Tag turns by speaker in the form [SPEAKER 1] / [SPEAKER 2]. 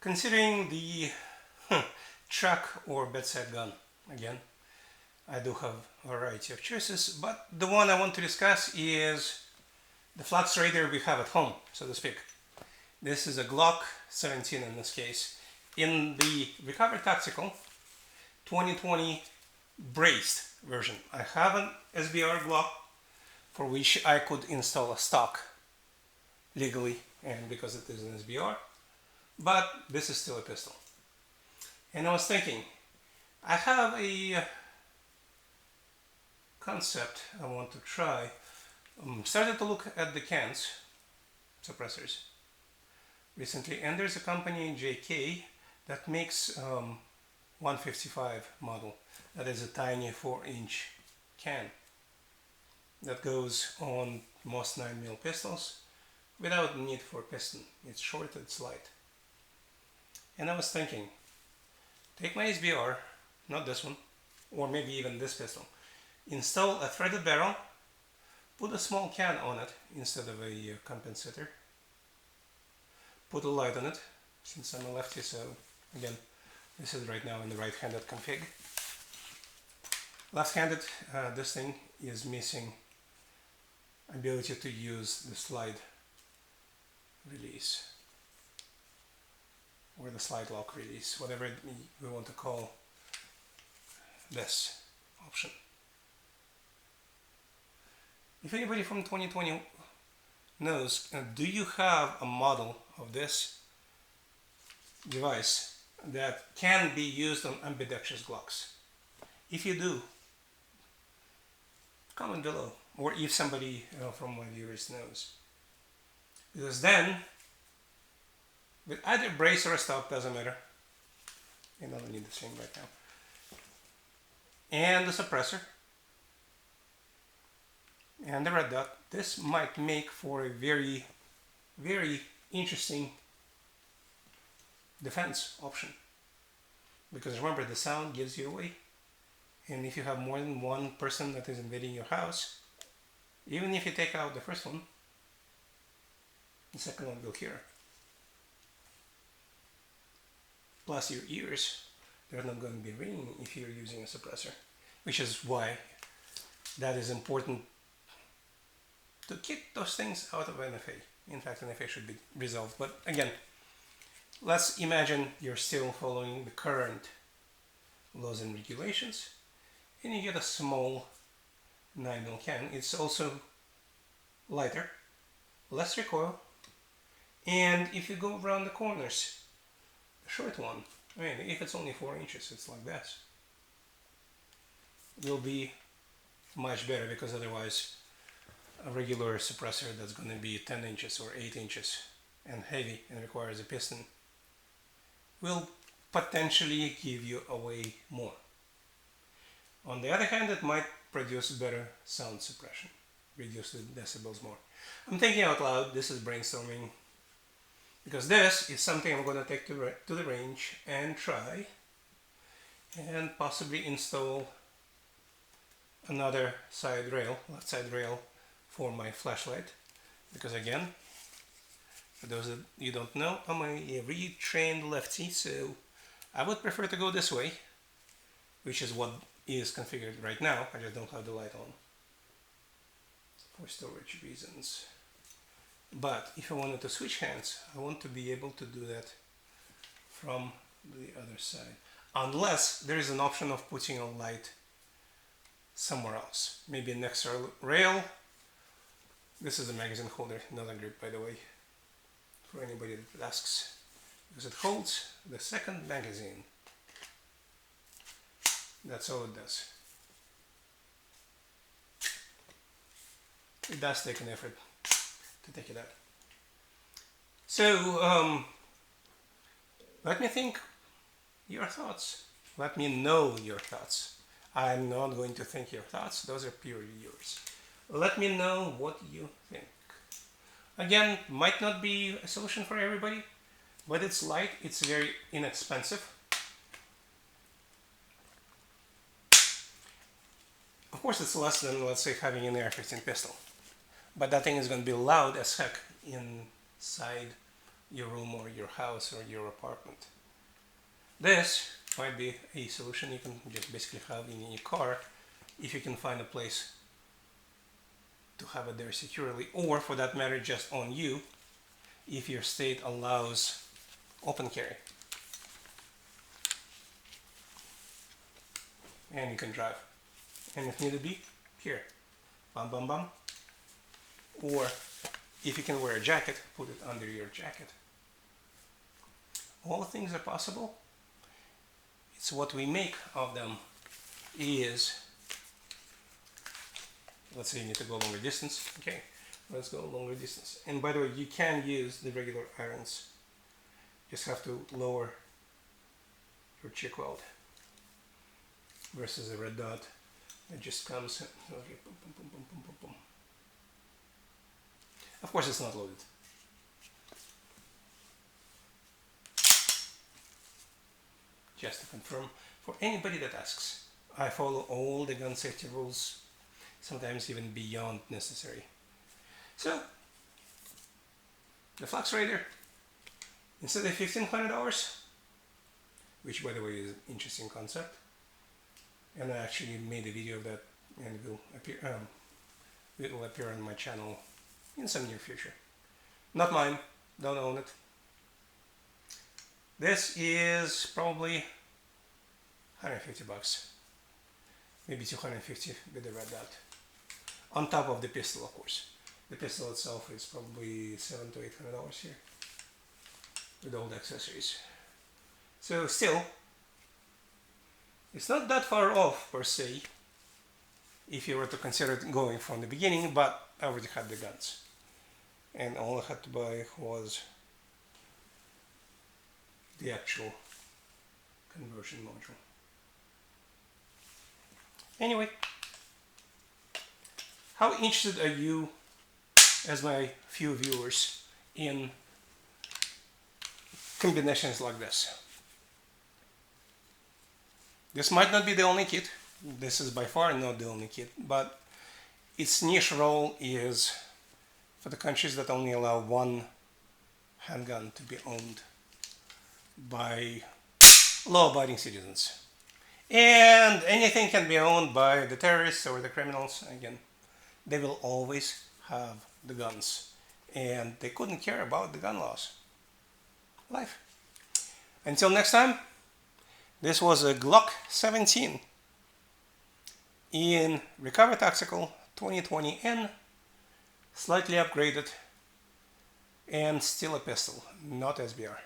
[SPEAKER 1] Considering the truck or bedside gun, again, I do have a variety of choices, but the one I want to discuss is the Flux Raider we have at home, so to speak. This is a Glock 17 in this case. In the Recover Tactical 2020 braced version, I have an SBR Glock for which I could install a stock legally, and because it is an SBR, but this is still a pistol. And I was thinking, I have a concept I want to try. Started to look at the cans, suppressors, recently, and there's a company in JK that makes 155 model. That is a tiny 4-inch can that goes on most 9mm pistols without need for piston. It's short, it's light. And I was thinking, take my SBR, not this one, or maybe even this pistol, install a threaded barrel, put a small can on it instead of a compensator, put a light on it, since I'm a lefty, so again, this is right now in the right-handed config. Left-handed, this thing is missing ability to use the slide release, or the slide lock release, whatever we want to call this option. If anybody from 2020 knows, do you have a model of this device that can be used on ambidextrous Glocks? If you do, comment below, or if somebody from my viewers knows. Because then, with either brace or a stock, doesn't matter. I don't need the same right now. And the suppressor, and the red dot, this might make for a very, very interesting defense option. Because remember, the sound gives you away. And if you have more than one person that is invading your house, even if you take out the first one, the second one will hear. Plus your ears, they're not going to be ringing if you're using a suppressor, which is why that is important to keep those things out of NFA. In fact, NFA should be resolved. But again, let's imagine you're still following the current laws and regulations, and you get a small 9mm can. It's also lighter, less recoil, and if you go around the corners, the short one, I mean, if it's only 4 inches, it's like this, will be much better, because otherwise a regular suppressor that's going to be 10 inches or 8 inches and heavy and requires a piston will potentially give you away more. On the other hand, it might produce better sound suppression, reduce the decibels more. I'm thinking out loud, this is brainstorming, because this is something I'm going to take to the range and try, and possibly install another side rail, left side rail, for my flashlight. Because again, for those that you don't know, I'm a retrained lefty, so I would prefer to go this way, which is what is configured right now. I just don't have the light on for storage reasons. But if I wanted to switch hands, I want to be able to do that from the other side, unless there is an option of putting a light somewhere else, maybe an extra rail. This is a magazine holder, not a grip, by the way, for anybody that asks, because it holds the second magazine. That's all it does. It does take an effort to take it out. So let me think your thoughts. Let me know your thoughts. I'm not going to think your thoughts. Those are purely yours. Let me know what you think. Again, might not be a solution for everybody, but it's light, it's very inexpensive. Of course, it's less than, let's say, having an AR-15 pistol. But that thing is going to be loud as heck inside your room or your house or your apartment. This might be a solution you can just basically have in your car if you can find a place to have it there securely, or for that matter just on you if your state allows open carry. And you can drive. And if needed be, here, bam bam bam. Or if you can wear a jacket, put it under your jacket. All things are possible. It's what we make of them is, let's say you need to go longer distance. Okay, let's go longer distance. And by the way, you can use the regular irons. Just have to lower your chick weld versus a red dot. It just comes. Okay, boom, boom, boom, boom, boom, boom, boom. Of course, it's not loaded. Just to confirm, for anybody that asks, I follow all the gun safety rules, sometimes even beyond necessary. So, the Flux Raider, instead of $1,500, which by the way is an interesting concept, and I actually made a video of that and it will appear on my channel in some near future. Not mine, don't own it. This is probably 150 bucks, maybe 250 with the red dot. On top of the pistol, of course. The pistol itself is probably $700 to $800 here with all the accessories. So still, it's not that far off per se if you were to consider going from the beginning, but I already had the guns. And all I had to buy was the actual conversion module. Anyway, how interested are you, as my few viewers, in combinations like this? This might not be the only kit. This is by far not the only kit, but its niche role is for the countries that only allow one handgun to be owned by law-abiding citizens. And anything can be owned by the terrorists or the criminals. Again, they will always have the guns, and they couldn't care about the gun laws. Life. Until next time, this was a Glock 17 in Recover Tactical 2020N, slightly upgraded, and still a pistol, not SBR.